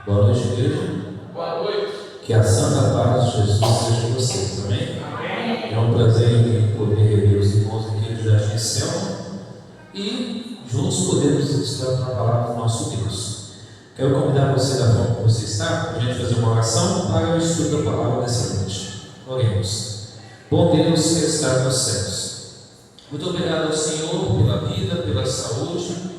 Boa noite, igreja. Boa noite. Que a santa paz de Jesus seja com vocês, amém? Amém. É um prazer poder rever os irmãos aqui do Jardim Selma e juntos podemos estudar a palavra do nosso Deus. Quero convidar você da forma como você está, para a gente fazer uma oração para o estudo da palavra dessa noite. Oremos. Bom Deus que está nos céus, muito obrigado ao Senhor pela vida, pela saúde.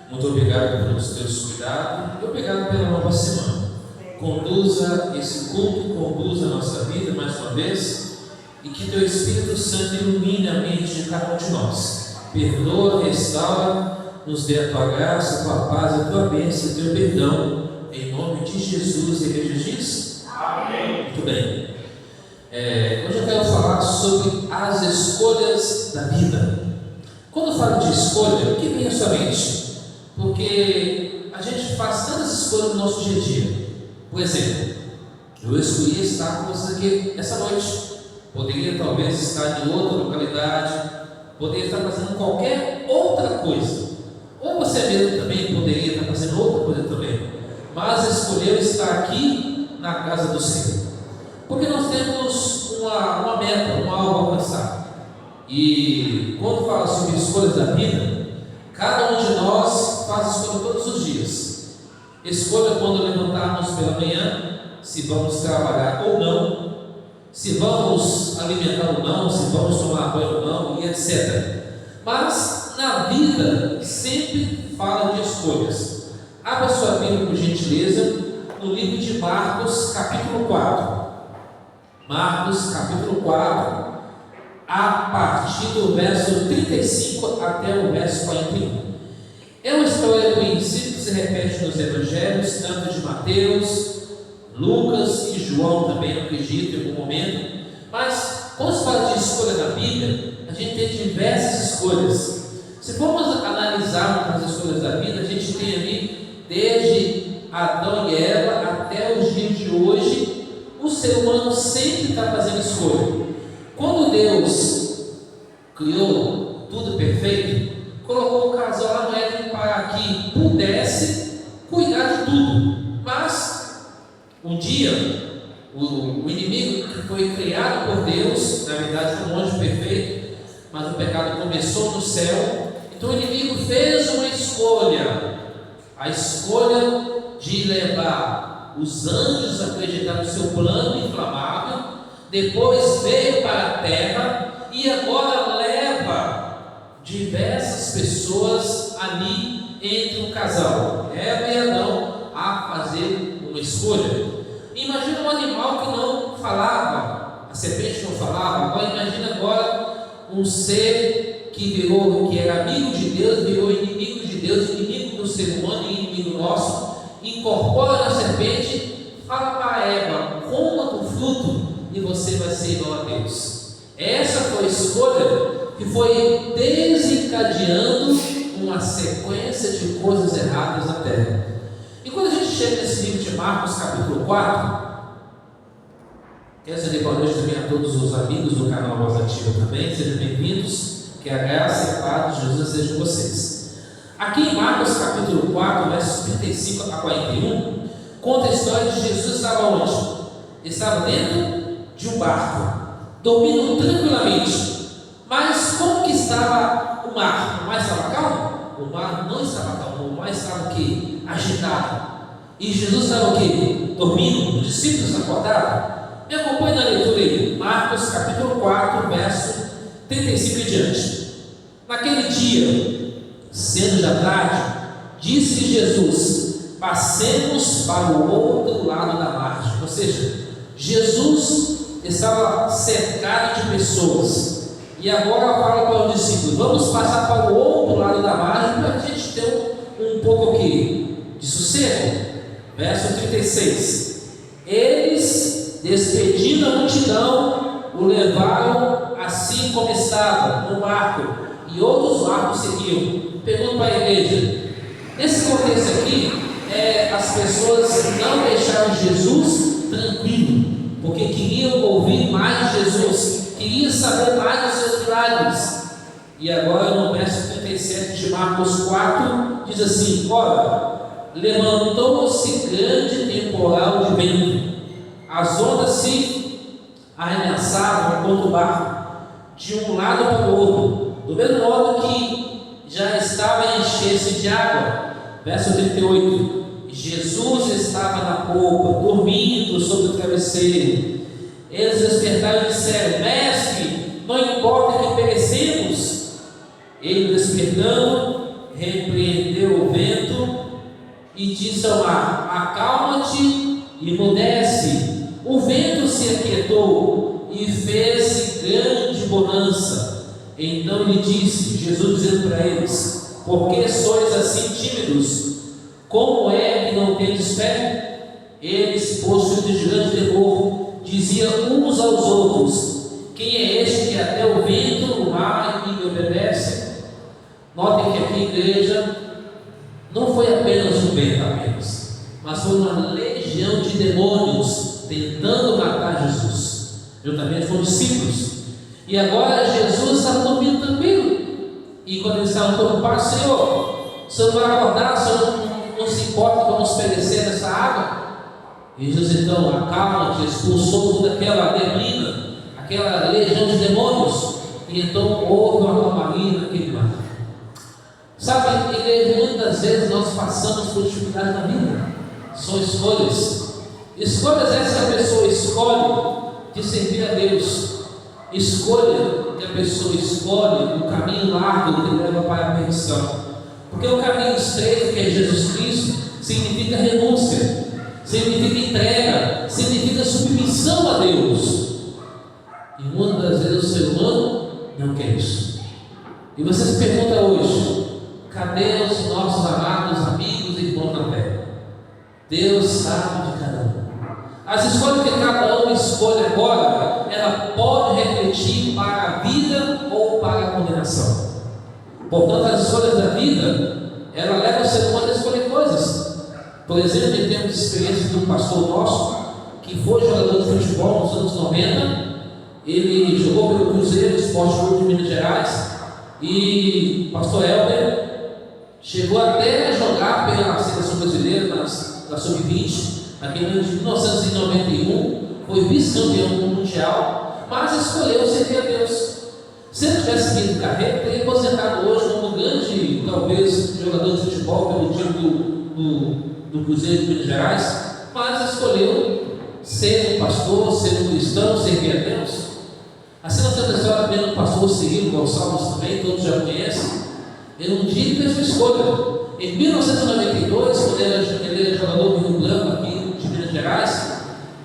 Muito obrigado pelos teus cuidados e obrigado pela nova semana. Conduza esse culto, conduza a nossa vida mais uma vez e que teu Espírito Santo ilumine a mente de cada um de nós. Perdoa, restaura, nos dê a tua graça, a tua paz, a tua bênção, o teu perdão. Em nome de Jesus, a igreja diz? Amém. Muito bem. Hoje eu quero falar sobre as escolhas da vida. Quando eu falo de escolha, o que vem à sua mente? Porque a gente faz tantas escolhas no nosso dia a dia. Por exemplo, eu escolhi estar com vocês aqui essa noite. Poderia talvez estar em outra localidade, poderia estar fazendo qualquer outra coisa. Ou você mesmo também poderia estar fazendo outra coisa também. Mas escolheu estar aqui na casa do Senhor. Porque nós temos uma meta, um algo a alcançar. E quando fala sobre escolhas da vida, cada um de nós faz escolha todos os dias. Escolha quando levantarmos pela manhã, se vamos trabalhar ou não, se vamos alimentar ou não, se vamos tomar banho ou não, e etc. Mas na vida sempre fala de escolhas. Abra sua Bíblia, por gentileza, no livro de Marcos, capítulo 4. Marcos, capítulo 4. A partir do verso 35 até o verso 41. É uma história conhecida que se repete nos evangelhos, tanto de Mateus, Lucas e João também, acredito, em algum momento. Mas, quando se fala de escolha na Bíblia, a gente tem diversas escolhas. Se formos analisar as escolhas da vida, a gente tem ali, desde Adão e Eva até os dias de hoje, o ser humano sempre está fazendo escolha. Quando Deus criou tudo perfeito, colocou o casal lá no Éden para que pudesse cuidar de tudo. Mas um dia o inimigo que foi criado por Deus, na verdade foi um anjo perfeito, mas o pecado começou no céu. Então o inimigo fez uma escolha, a escolha de levar os anjos a acreditar no seu plano inflamável. Depois veio para a terra e agora leva diversas pessoas ali entre o casal, Eva e Adão, a fazer uma escolha. Imagina um animal que não falava, a serpente não falava. Agora imagina agora um ser que era amigo de Deus, virou inimigo de Deus, inimigo do ser humano e inimigo nosso. Incorpora na serpente, fala para Eva: coma do fruto e você vai ser igual a Deus. Essa foi a escolha que foi desencadeando uma sequência de coisas erradas na terra. E quando a gente chega nesse livro de Marcos, capítulo 4, quero dizer boa noite também a todos os amigos do canal Voz Ativa também, sejam bem-vindos, que a graça e a paz de Jesus seja com vocês. Aqui em Marcos, capítulo 4, versos 35 a 41, conta a história de Jesus. Estava onde? Estava dentro de um barco, dormindo tranquilamente. Mas como que estava o mar? O mar estava calmo? O mar não estava calmo, o mar estava o quê? Agitado. E Jesus estava o quê? Dormindo, os discípulos acordaram. Me acompanhe na leitura aí, Marcos capítulo 4, verso 35 e diante. Naquele dia, sendo já tarde, disse-lhe Jesus: passemos para o outro lado da margem. Ou seja, Jesus estava cercado de pessoas. E agora fala para os discípulos: vamos passar para o outro lado da margem para a gente ter um pouco aqui de sossego. Verso 36. Eles, despedindo a multidão, o levaram assim como estava, no barco, e outros barcos seguiam. Pergunto para a igreja: nesse contexto aqui, as pessoas não deixaram Jesus tranquilo, porque queriam ouvir mais de Jesus, queriam saber mais dos seus milagres. E agora no verso 37 de Marcos 4, diz assim: ora, levantou-se grande temporal de vento, as ondas se arremessavam contra o barco, de um lado para o outro, do mesmo modo que já estava a encher-se de água. Verso 38, Jesus estava na polpa, dormindo sobre o travesseiro. Eles despertaram e disseram: Mestre, não importa que perecemos. Ele, despertando, repreendeu o vento e disse ao mar: Acalma-te e emudece. O vento se aquietou e fez-se grande bonança. Então ele disse, Jesus dizendo para eles: Por que sois assim tímidos? Como é que não tendes fé? Eles, possuídos de grande temor, diziam uns aos outros: Quem é este que até o vento, o mar e lhe obedece? Notem que aqui a igreja não foi apenas um vento mas foi uma legião de demônios tentando matar Jesus, juntamente com os discípulos. E agora Jesus está dormindo tranquilo. E quando eles estavam preocupados: Senhor, o Senhor vai acordar, o Senhor não se importa que vamos perecer nessa água? E Jesus então acalma-te, expulsou toda aquela neblina, aquela legião de demônios, e então houve uma calmaria naquele mar. Sabe, igreja, muitas vezes nós passamos por dificuldades na vida. São escolhas. Escolhas essas que a pessoa escolhe de servir a Deus. Escolha que a pessoa escolhe o caminho largo que leva para a perdição. Porque o caminho estreito, que é Jesus Cristo, significa renúncia, significa entrega, significa submissão a Deus. E muitas vezes o ser humano não quer isso. E você se pergunta hoje: cadê os nossos amados amigos e irmãos na fé? Deus sabe de cada um. As escolhas que cada um escolhe agora, ela pode refletir para a vida ou para a condenação. Portanto, as escolhas da vida, ela leva o ser humano a escolher coisas. Por exemplo, em termos de experiência de um pastor nosso, que foi jogador de futebol nos anos 90, ele jogou pelo Cruzeiro, Esporte Clube de Minas Gerais, e o pastor Helder chegou até a jogar pela seleção brasileira na Sub-20, naquele ano de 1991, foi vice-campeão mundial, mas escolheu servir a Deus. Se ele tivesse seguido carreira, teria aposentado hoje como um grande, talvez, jogador de futebol pelo time do Cruzeiro de Minas Gerais, mas escolheu ser um pastor, ser um cristão, servir a Deus. Assim nós temos a história também do pastor Cirilo Gonçalves também, todos já conhecem. Ele um dia fez uma escolha. Em 1992, quando ele era jogador do Rio Branco, aqui de Minas Gerais,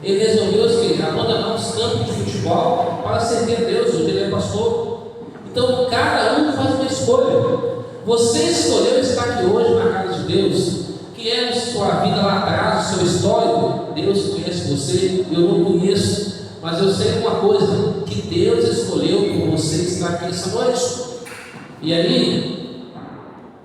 ele resolveu abandonar os campos de futebol para servir a Deus. Hoje ele é pastor. Então cada um faz uma escolha. Você escolheu estar aqui hoje na casa de Deus. Que é a sua vida lá atrás, o seu histórico. Deus conhece você, eu não conheço, mas eu sei uma coisa: que Deus escolheu por você estar aqui essa noite. E aí,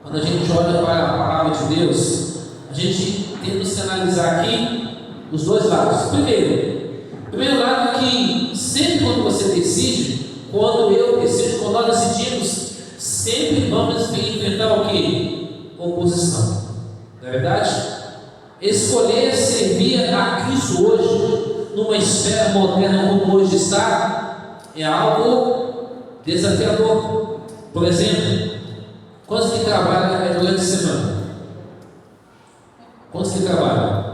quando a gente olha para a palavra de Deus, a gente temos que analisar aqui os dois lados. Primeiro lado é que sempre quando você decide, quando eu decido, quando nós decidimos, sempre vamos enfrentar o quê? Oposição. Não é verdade? Escolher servir a Cristo hoje, numa esfera moderna como hoje está, é algo desafiador. Por exemplo, quantos que trabalham durante a semana? Quantos que trabalham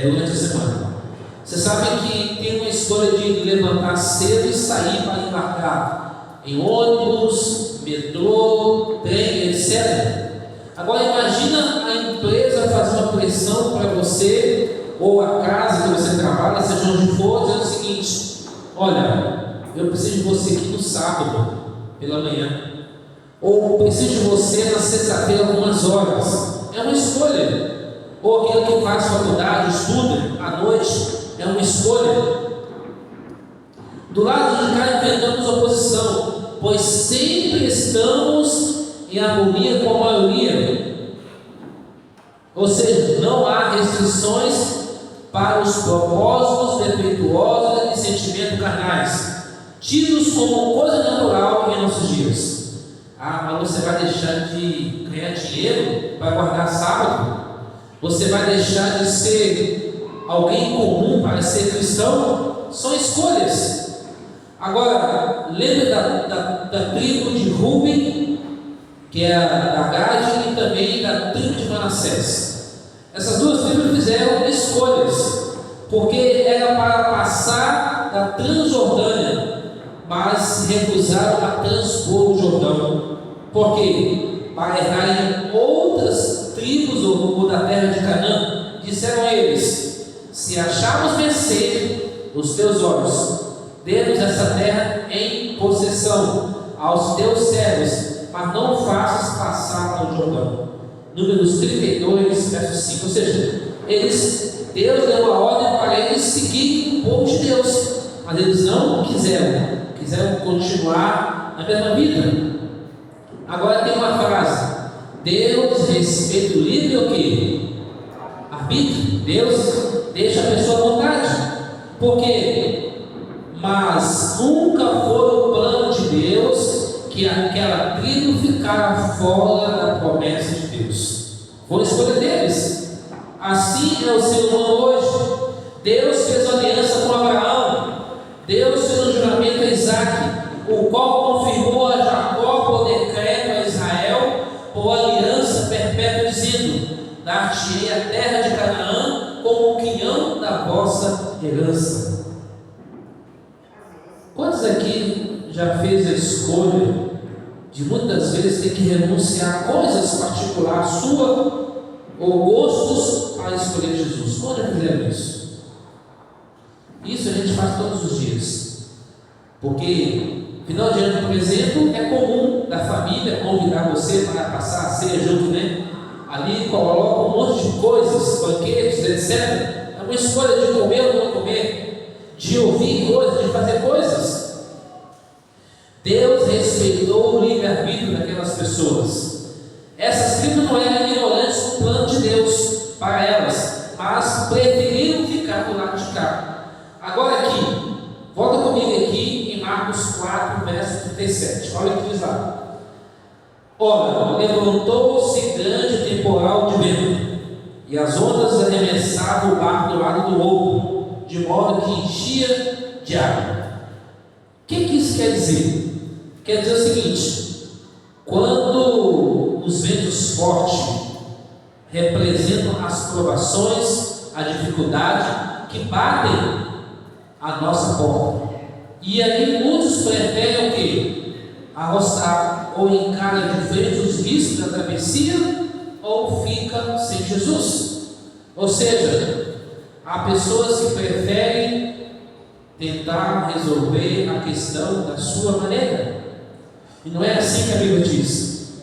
durante a semana? Você sabe que tem uma escolha de levantar cedo e sair para embarcar em ônibus, metrô, trem, etc. Agora imagina a empresa fazer uma pressão para você, ou a casa que você trabalha, seja onde for, dizendo o seguinte: olha, eu preciso de você aqui no sábado pela manhã, ou preciso de você na sexta-feira algumas horas. É uma escolha. Ou aquele que faz faculdade, estuda à noite, é uma escolha. Do lado de cá enfrentamos oposição, pois sempre estamos em harmonia com a maioria. Ou seja, não há restrições para os propósitos defeituosos e sentimentos carnais, tidos como coisa natural em nossos dias. Ah, mas você vai deixar de ganhar dinheiro para guardar sábado? Você vai deixar de ser alguém comum para ser cristão? São escolhas. Agora, lembra da tribo de Ruben, que é da Gade, e também da tribo de Manassés. Essas duas tribos fizeram escolhas, porque era para passar da Transjordânia, mas se recusaram a transpor o Jordão. Por quê? Para errar em outras tribos ou da terra de Canaã. Disseram eles: se acharmos vencer os teus olhos, dê-nos essa terra em possessão aos teus servos, mas não faças passar ao Jordão. Números 32, verso 5. Ou seja, Deus deu a ordem para eles seguirem o povo de Deus, mas eles não quiseram continuar na mesma vida. Agora tem uma frase: Deus respeita o livre o quê? Arbítrio. Deus deixa a pessoa à vontade. Por quê? Mas nunca foi o plano de Deus que aquela tribo ficara fora da promessa de Deus. Foi a escolha deles. Assim é o ser humano hoje. Deus fez aliança com Abraão. Deus fez um juramento a Isaac, o qual confirmou a Jacó por decreto a Israel, por aliança perpétua, dizendo: dar-te-ei a terra de Canaã como o quinhão da vossa herança. Quantos aqui já fez a escolha de muitas vezes ter que renunciar a coisas particulares sua ou gostos para escolher Jesus? Quando já fizeram isso? Isso a gente faz todos os dias, porque final de ano, por exemplo, é comum da família convidar você para passar a ceia junto, né? Ali coloca um monte de coisas, banquetes, etc. É uma escolha de comer ou não comer, de ouvir coisas, de fazer coisas. Deus respeitou o livre-arbítrio daquelas pessoas. Essas tribos não eram ignorantes no plano de Deus para elas, mas preferiram ficar do lado de cá. Agora aqui, volta comigo aqui em Marcos 4, verso 37. Olha o que diz lá. Ora, levantou-se grande temporal de vento, e as ondas arremessavam o barco do lado do outro, de modo que enchia de água. O que isso quer dizer? Quer dizer o seguinte: quando os ventos fortes representam as provações, a dificuldade que batem a nossa porta, e aí muitos preferem o quê? Arrostar, ou encara de frente os riscos da travessia, ou fica sem Jesus. Ou seja, há pessoas que preferem tentar resolver a questão da sua maneira, e não é assim que a Bíblia diz.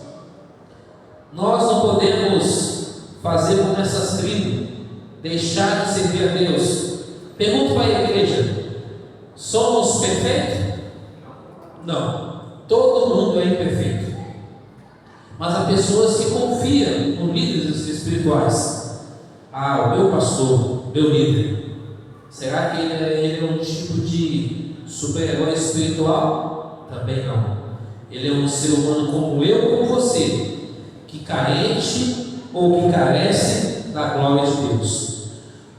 Nós não podemos fazer como essas tribos, deixar de servir a Deus. Pergunto para a igreja: somos perfeitos? Não, todo mundo é imperfeito, mas há pessoas que confiam em líderes espirituais. O meu pastor, meu líder, será que ele é um tipo de super-herói espiritual? Também não. Ele é um ser humano como eu, como você, que carente ou que carece da glória de Deus.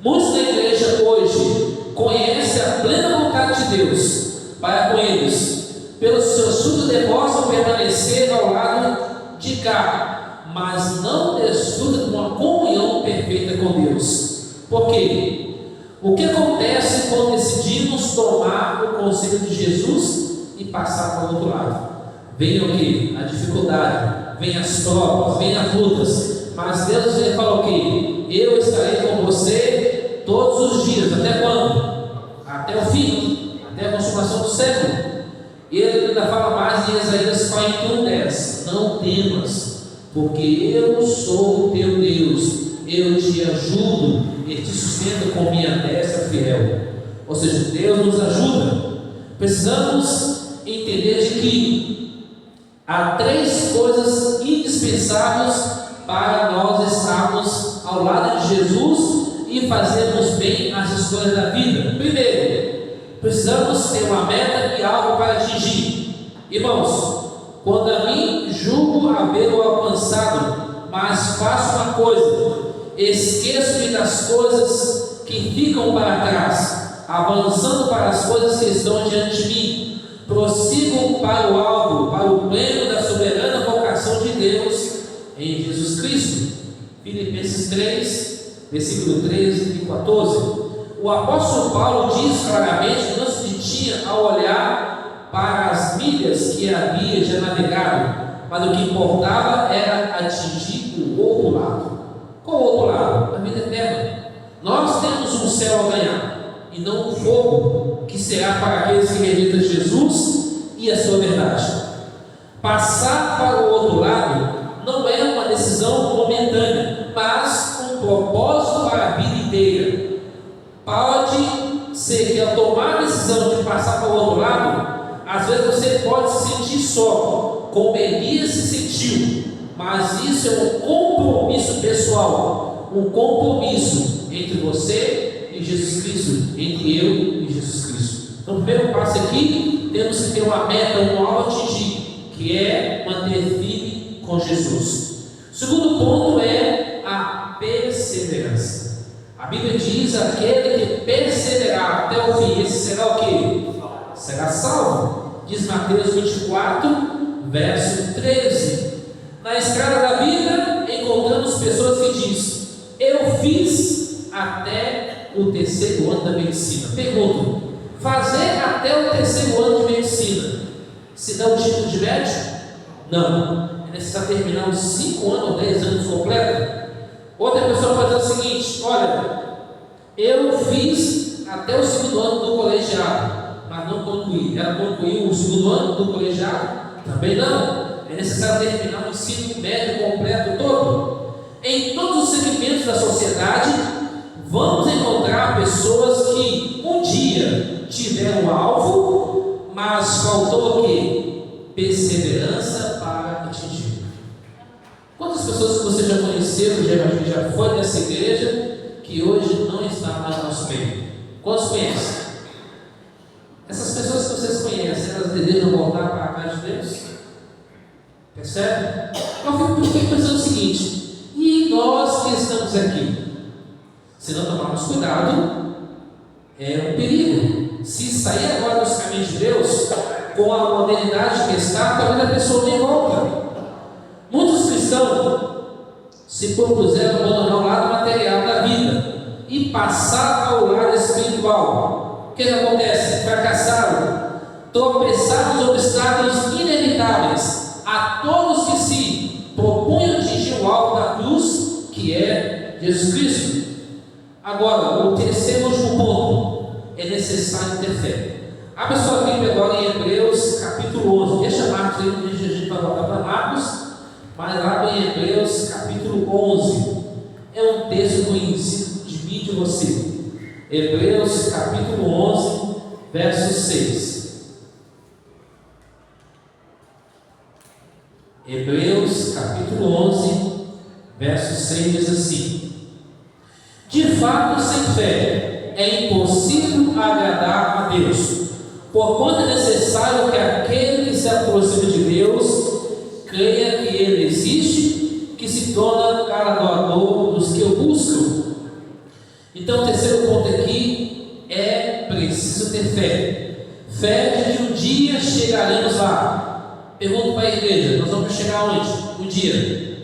Muitos da igreja hoje conhecem a plena vontade de Deus para com eles, pelo seu surdo depostam permanecer ao lado de cá, mas não desfrutam de uma comunhão perfeita com Deus. Por quê? O que acontece quando decidimos tomar o conselho de Jesus e passar para o outro lado? Vem o que? A dificuldade, vem as provas, vem as lutas, mas Deus já falou o que? Eu estarei com você todos os dias. Até quando? Até o fim, até a consumação do século. E ele ainda fala mais em Isaías 41:10: não temas, porque eu sou o teu Deus, eu te ajudo e te sustento com minha destra fiel. Ou seja, Deus nos ajuda. Precisamos entender de que há três coisas indispensáveis para nós estarmos ao lado de Jesus e fazermos bem as escolhas da vida. Primeiro, precisamos ter uma meta e algo para atingir. Irmãos, quando a mim julgo haver alcançado, mas faço uma coisa esqueço-me das coisas que ficam para trás, avançando para as coisas que estão diante de mim, prossigo para o alvo, para o pleno da soberana vocação de Deus em Jesus Cristo. Filipenses 3, versículo 13 e 14. O apóstolo Paulo diz claramente que não se detinha ao olhar para as milhas que havia já navegado, mas o que importava era atingir o outro lado. Qual o outro lado? A vida eterna. Nós temos um céu a ganhar, e não um fogo, que será para aqueles que acreditam em Jesus e a sua verdade. Passar para o outro lado não é uma decisão momentânea, mas um propósito para a vida inteira. Pode ser que ao tomar a decisão de passar para o outro lado, às vezes você pode se sentir só, como Elias se sentiu, mas isso é um compromisso pessoal, um compromisso entre você e Jesus Cristo, entre eu e Jesus Cristo. Então, o primeiro passo aqui, temos que ter uma meta, um alvo a atingir, que é manter firme com Jesus. O segundo ponto é a perseverança. A Bíblia diz: aquele que perseverar até o fim, esse será o quê? Será salvo. Diz Mateus 24, verso 13. Na estrada da vida, encontramos pessoas que dizem: eu fiz até o terceiro ano da medicina. Pergunto: fazer até o terceiro ano de medicina se dá o título de médico? Não. É necessário terminar os 5 anos ou 10 anos completos. Outra pessoa pode dizer o seguinte: olha, eu fiz até o segundo ano do colegiado, mas não concluí. Ela concluiu o segundo ano do colegiado? Também não. É necessário terminar o ensino médio completo todo. Em todos os segmentos da sociedade, vamos encontrar pessoas que um dia tiveram um alvo, mas faltou o quê? Perseverança para atingir. Quantas pessoas que você já conheceu, já foi nessa igreja, que hoje não está mais no nosso meio? Quantos conhecem? Essas pessoas que vocês conhecem, elas desejam voltar para a casa de Deus? Percebe? Eu fico pensando o seguinte: e nós que estamos aqui? Se não tomarmos cuidado, é um perigo. Se sair agora dos caminhos de Deus, com a modernidade que está, talvez a pessoa nem volta. Muitos cristãos se propuseram abandonar o lado material da vida e passar ao lado espiritual. O que acontece? Fracassaram, tropeçaram nos obstáculos inevitáveis a todos que se propunham atingir o alvo da cruz, que é Jesus Cristo. Agora, o terceiro e último ponto: é necessário ter fé. Abra sua Bíblia agora em Hebreus capítulo 11. Deixa Marcos aí, a gente vai voltar para Marcos. Mas lá em Hebreus capítulo 11, é um texto conhecido de mim e de você. Hebreus capítulo 11, verso 6. Hebreus capítulo 11, verso 6 diz assim: de fato, sem fé é impossível agradar a Deus, porquanto é necessário que aquele que se aproxima de Deus creia que Ele existe, que se torna galardoador dos que o buscam. Então, o terceiro ponto aqui é preciso ter fé. Fé de que um dia chegaremos lá. Pergunto para a igreja: nós vamos chegar onde? Um dia?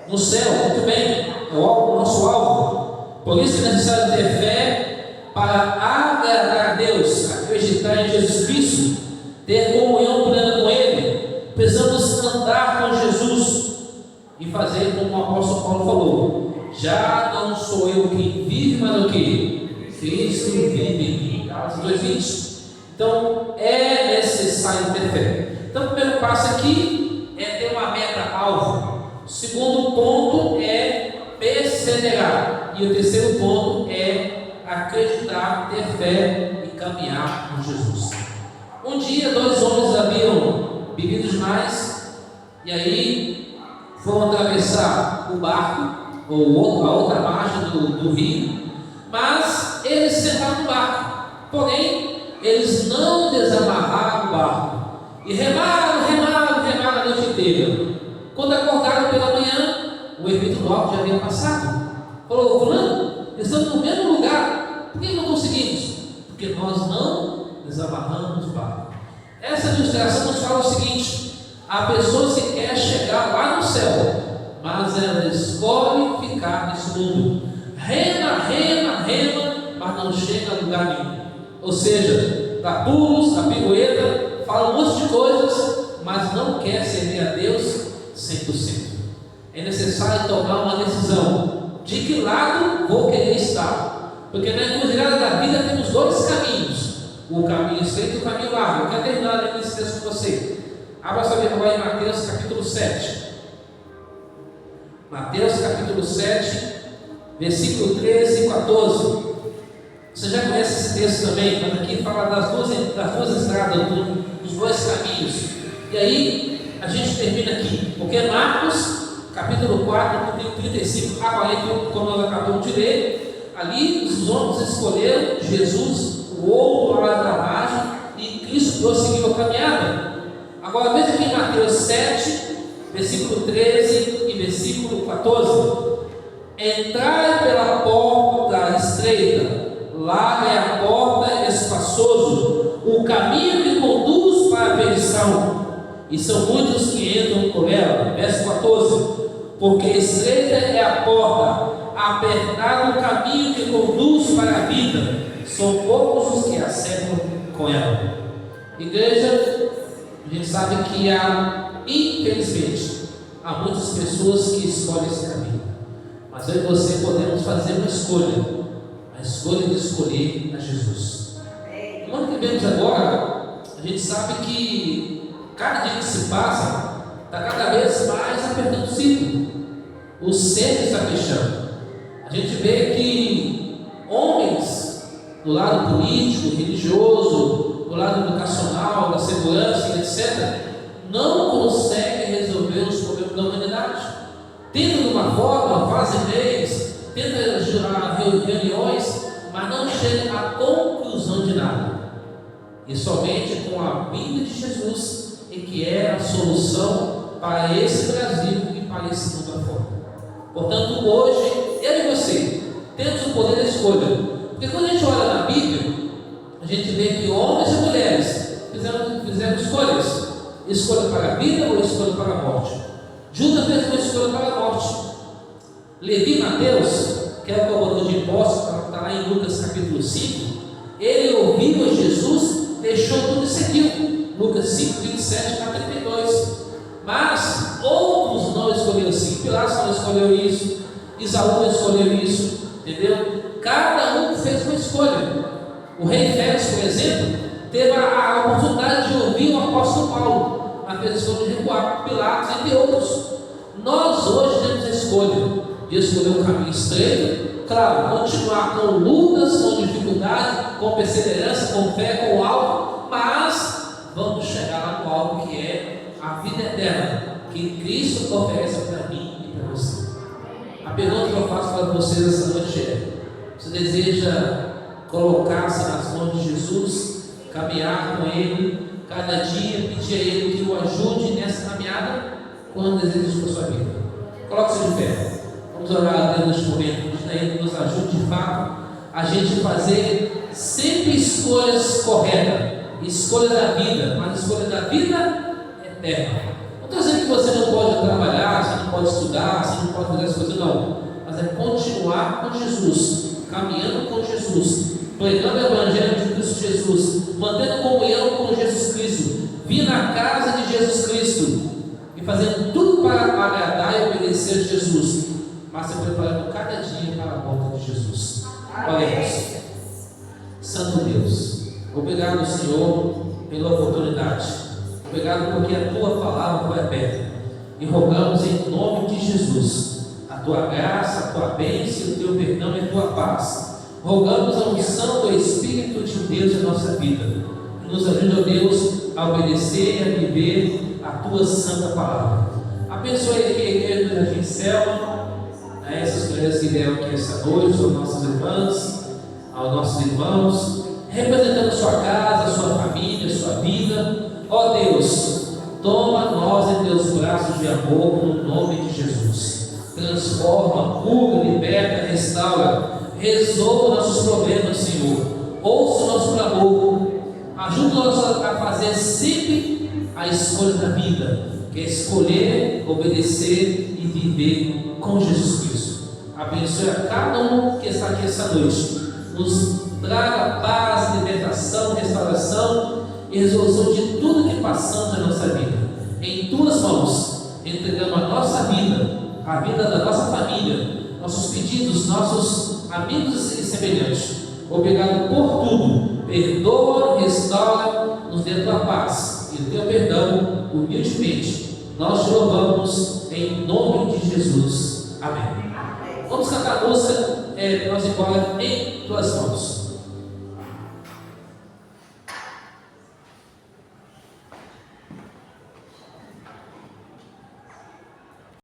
No céu, muito bem. É o nosso alvo. Por isso é necessário ter fé para agradar a Deus, acreditar em Jesus Cristo, ter comunhão plena com Ele. Precisamos andar com Jesus e fazer como o apóstolo Paulo falou: já não sou eu quem vive, mas o que? Cristo vive em mim. Gálatas 2:20. Então é necessário ter fé. Então o primeiro passo aqui é ter uma meta-alvo. O segundo ponto é perseverar. E o terceiro ponto é acreditar, ter fé e caminhar com Jesus. Um dia 2 homens haviam bebido demais, e aí foram atravessar o barco, ou a outra margem do rio, mas eles sentaram no barco, porém eles não desamarraram o barco, e remaram a noite inteira. Quando acordaram pela manhã, o efeito do álcool já havia passado. Falou: fulano, estamos no mesmo lugar, por que não conseguimos? Porque nós não desamarramos o barco. Essa ilustração nos fala o seguinte: há pessoas que querem chegar lá no céu, mas ela escolhe ficar nesse mundo. Rema, mas não chega a lugar nenhum. Ou seja, dá pulos, dá pirueta, fala um monte de coisas, mas não quer servir a Deus 100%. É necessário tomar uma decisão: de que lado vou querer estar? Porque na encruzilhada da vida temos dois caminhos: o caminho estreito e o caminho largo. Eu quero terminar esse texto com você. Abra sua Bíblia em Mateus capítulo 7. Mateus capítulo 7, versículo 13 e 14. Você já conhece esse texto também, mas aqui fala das duas estradas, dos dois caminhos. E aí a gente termina aqui, porque Marcos capítulo 4, 35 a 40, como nós acabamos de ler, ali os homens escolheram Jesus, o outro lado da margem, e Cristo prosseguiu a caminhada. Agora veja aqui em Mateus 7, versículo 13 e versículo 14: entrai pela porta estreita, larga é a porta, é espaçoso o caminho que conduz para a perdição, e são muitos que entram por ela. Verso 14: porque estreita é a porta, apertado o caminho que conduz para a vida, são poucos os que acertam com ela. Igreja, a gente sabe que infelizmente, há muitas pessoas que escolhem esse caminho, mas eu e você podemos fazer uma escolha, a escolha de escolher a Jesus. No ano que vemos agora, a gente sabe que cada dia que se passa está cada vez mais apertando o ciclo, o centro está fechando. A gente vê que homens do lado político, religioso, do lado educacional, da segurança, etc., não conseguem resolver os problemas da humanidade. Tentam de uma forma, fazem leis, tentam gerar reuniões, mas não chegam à conclusão de nada. E somente com a vinda de Jesus é que é a solução para esse Brasil e para esse mundo afora. Portanto, hoje, eu e você temos o poder da escolha. Porque quando a gente olha na Bíblia, a gente vê que homens e mulheres fizeram escolhas. Escolha para a vida ou escolha para a morte? Judas fez uma escolha para a morte. Levi e Mateus, que é o cobrador de impostos, está lá em Lucas capítulo 5, ele ouviu a Jesus, deixou tudo e seguiu. Lucas 5, 27 a 32. Mas outros não escolheram assim. Pilatos não escolheu isso, Isaú não escolheu isso, entendeu? Cada um fez uma escolha. O rei Félix, por exemplo, teve a oportunidade de ouvir o apóstolo Paulo, mas fez a escolha de recuar. Pilatos, entre outros. Nós hoje temos a escolha de escolher um caminho estreito, claro, continuar com lutas, com dificuldade, com perseverança, com fé, com algo, mas vamos chegar lá no algo que é a vida eterna, que Cristo oferece para mim e para você. A pergunta que eu faço para vocês essa noite é: você deseja colocar-se nas mãos de Jesus, caminhar com Ele, cada dia pedir a Ele que o ajude nessa caminhada? Quando deseja isso para a sua vida? Coloque-se de pé. Vamos orar a Deus neste momento, pedindo a Ele que nos ajude de fato a gente fazer sempre escolhas corretas, escolha da vida, mas escolha da vida eterna. Não estou dizendo que você não pode trabalhar, você não pode estudar, você não pode fazer as coisas, não, mas é continuar com Jesus, caminhando com Jesus, pregando o Evangelho de Cristo Jesus, mantendo comunhão com Jesus Cristo, vir na casa de Jesus Cristo e fazendo tudo para agradar e obedecer a Jesus, mas se preparando cada dia para a volta de Jesus. Oremos. Santo Deus, obrigado, Senhor, pela oportunidade. Obrigado porque a Tua palavra foi aberta. E rogamos em nome de Jesus a Tua graça, a Tua bênção, o Teu perdão e a Tua paz. Rogamos a unção do Espírito de Deus em nossa vida. Nos ajude, ó Deus, a obedecer e a viver a Tua santa palavra. Abençoe aqui a igreja do Jardim Selma, essas mulheres que vieram aqui essa noite, aos nossos irmãs, aos nossos irmãos, representando a sua casa, a sua família, a sua vida. Ó Deus, toma nós em Teus braços de amor, no nome de Jesus. transforma, cura, liberta, restaura. Resolva nossos problemas, Senhor. Ouça o nosso clamor. Ajuda-nos a fazer sempre a escolha da vida, que é escolher, obedecer e viver com Jesus Cristo. Abençoe a cada um que está aqui essa noite. Nos traga paz, libertação, restauração e resolução de tudo que passamos na nossa vida. Em tuas mãos entregamos a nossa vida, a vida da nossa família, nossos pedidos, nossos amigos e semelhantes. Obrigado por tudo. Perdoa, restaura, nos dê a tua paz e o teu perdão, humildemente. Nós te louvamos em nome de Jesus. Amém. Vamos cantar a música, nós embora em tuas mãos.